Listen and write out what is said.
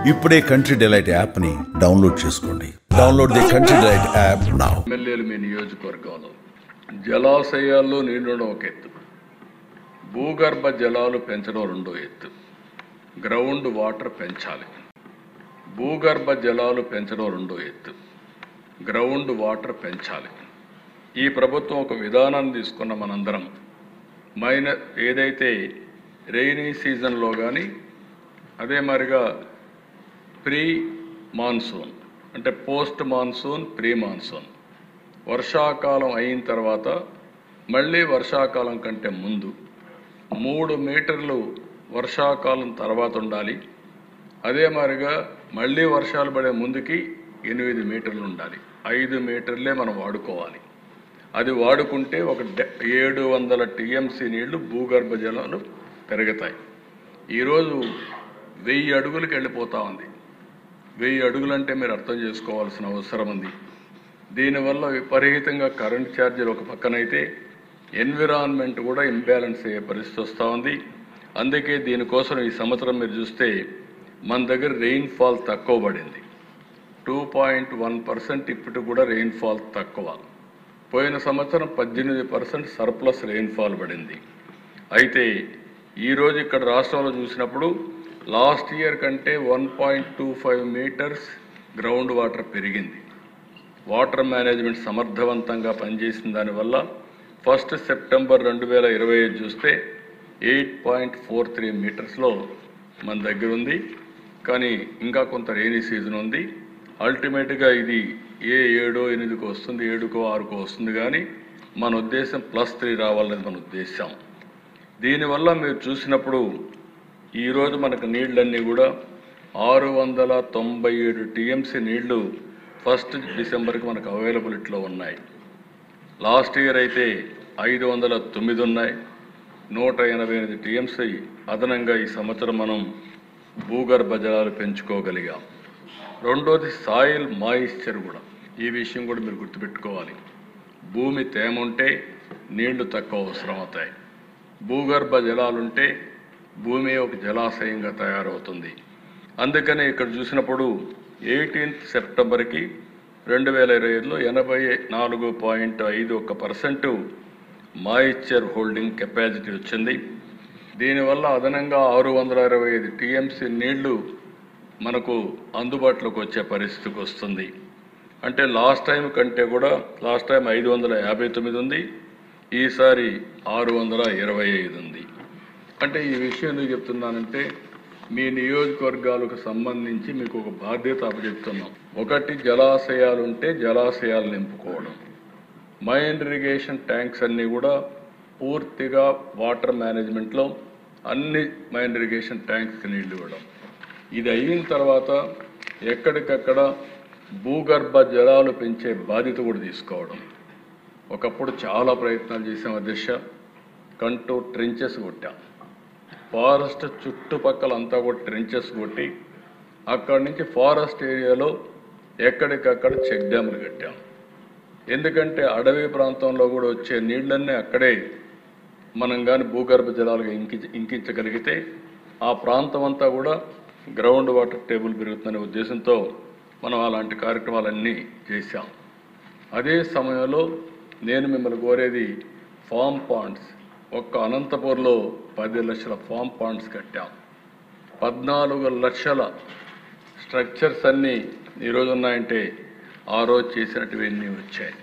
ఇప్పుడే country delight app ని download చేసుకోండి. Download the country delight app now. ఎమ్మెల్యేలు మీ నియోజకవర్గంలో జలాశయాల్లో నీళ్లు ఒక ఎత్తు, భూగర్భ జలాలు పెంచడం రెండో ఎత్తు. గ్రౌండ్ వాటర్ పెంచాలి. భూగర్భ జలాలు పెంచడం రెండో ఎత్తు, గ్రౌండ్ వాటర్ పెంచాలి. ఈ ప్రభుత్వం ఒక విధానాన్ని తీసుకున్న మనందరం ఏదైతే రెయినీ సీజన్లో కానీ అదే మరిగా ప్రీ మాన్సూన్ అంటే పోస్ట్ మాన్సూన్, ప్రీ మాన్సూన్, వర్షాకాలం అయిన తర్వాత మళ్ళీ వర్షాకాలం కంటే ముందు 3 మీటర్లు వర్షాకాలం తర్వాత ఉండాలి. అదే మాదిరిగా మళ్ళీ వర్షాలు పడే ముందుకి 8 మీటర్లు ఉండాలి. 5 మీటర్లే మనం వాడుకోవాలి. అది వాడుకుంటే ఒక 700 టీఎంసీ నీళ్లు భూగర్భ జలాలు పెరుగుతాయి. ఈరోజు 1000 అడుగులకు వెళ్ళిపోతూ ఉంది. 1000 అడుగులంటే మీరు అర్థం చేసుకోవాల్సిన అవసరం ఉంది. దీనివల్ల విపరీతంగా కరెంట్ ఛార్జీలు ఒక పక్కనైతే ఎన్విరాన్మెంట్ కూడా ఇంబ్యాలెన్స్ అయ్యే పరిస్థితి వస్తూ ఉంది. అందుకే దీనికోసం ఈ సంవత్సరం మీరు చూస్తే మన దగ్గర రెయిన్ఫాల్ తక్కువ పడింది. 2.1% ఇప్పటికి కూడా రెయిన్ఫాల్ తక్కువ. పోయిన సంవత్సరం 18% సర్ప్లస్ రెయిన్ఫాల్ పడింది. అయితే ఈరోజు ఇక్కడ రాష్ట్రంలో చూసినప్పుడు లాస్ట్ ఇయర్ కంటే 1.25 మీటర్స్ గ్రౌండ్ వాటర్ పెరిగింది. వాటర్ మేనేజ్మెంట్ సమర్థవంతంగా పనిచేసిన దానివల్ల 1 సెప్టెంబర్ 2025 చూస్తే 8.43 మీటర్స్లో మన దగ్గర ఉంది. కానీ ఇంకా కొంత రెయినీ సీజన్ ఉంది. అల్టిమేట్గా ఇది 7, 8కు వస్తుంది, 7కో 6కో వస్తుంది. కానీ మన ఉద్దేశం +3 రావాలనేది మన ఉద్దేశం. దీనివల్ల మీరు చూసినప్పుడు ఈరోజు మనకు నీళ్ళన్నీ కూడా 697 టీఎంసీ నీళ్లు 1 డిసెంబర్కి మనకు అవైలబిలిటీలో ఉన్నాయి. లాస్ట్ ఇయర్ అయితే 509 ఉన్నాయి. 188 టీఎంసీ అదనంగా ఈ సంవత్సరం మనం భూగర్భ జలాలు పెంచుకోగలిగాం. రెండోది సాయిల్ మాయిశ్చర్ కూడా. ఈ విషయం కూడా మీరు గుర్తుపెట్టుకోవాలి. భూమి తేమ ఉంటే నీళ్లు తక్కువ అవసరం అవుతాయి. భూగర్భ జలాలుంటే భూమి ఒక జలాశయంగా తయారవుతుంది. అందుకనే ఇక్కడ చూసినప్పుడు 18 సెప్టెంబర్కి 2025లో 84.51% మాయిశ్చర్ హోల్డింగ్ కెపాసిటీ వచ్చింది. దీనివల్ల అదనంగా 625 టీఎంసీ నీళ్లు మనకు అందుబాటులోకి వచ్చే పరిస్థితికి వస్తుంది. అంటే లాస్ట్ టైం కంటే కూడా లాస్ట్ టైం 559 ఉంది, ఈసారి 625 ఉంది. అంటే ఈ విషయం ఎందుకు చెప్తున్నానంటే మీ నియోజకవర్గాలకు సంబంధించి మీకు ఒక బాధ్యత అప్పచెప్తున్నాం. ఒకటి, జలాశయాలు ఉంటే జలాశయాలు నింపుకోవడం. మైన్ ఇరిగేషన్ ట్యాంక్స్ అన్నీ కూడా పూర్తిగా వాటర్ మేనేజ్మెంట్లో అన్ని మైన్ ఇరిగేషన్ ట్యాంక్స్కి నీళ్లు ఇవ్వడం. ఇది అయిన తర్వాత ఎక్కడికక్కడ భూగర్భ జలాలు పెంచే బాధ్యత కూడా తీసుకోవడం. ఒకప్పుడు చాలా ప్రయత్నాలు చేసాం అధ్యక్ష. కంటూర్ ట్రెంచెస్ కొట్టాం. ఫారెస్ట్ చుట్టుపక్కల అంతా కూడా ట్రెంచెస్ కొట్టి అక్కడి నుంచి ఫారెస్ట్ ఏరియాలో ఎక్కడికక్కడ చెక్ డ్యాములు కట్టాం. ఎందుకంటే అడవి ప్రాంతంలో కూడా వచ్చే నీళ్ళన్నీ అక్కడే మనం కానీ భూగర్భ జలాలుగా ఇంకించగలిగితే ఆ ప్రాంతం అంతా కూడా గ్రౌండ్ వాటర్ టేబుల్ పెరుగుతుందనే ఉద్దేశంతో మనం అలాంటి కార్యక్రమాలన్నీ చేశాం. అదే సమయంలో నేను మిమ్మల్ని కోరేది ఫామ్ పాండ్స్. ఒక్క అనంతపూర్లో 10 లక్షల ఫామ్ పాండ్స్ కట్టాం. 14 లక్షల స్ట్రక్చర్స్ అన్నీ ఈరోజు ఉన్నాయంటే ఆ రోజు చేసినట్టువన్నీ వచ్చాయి.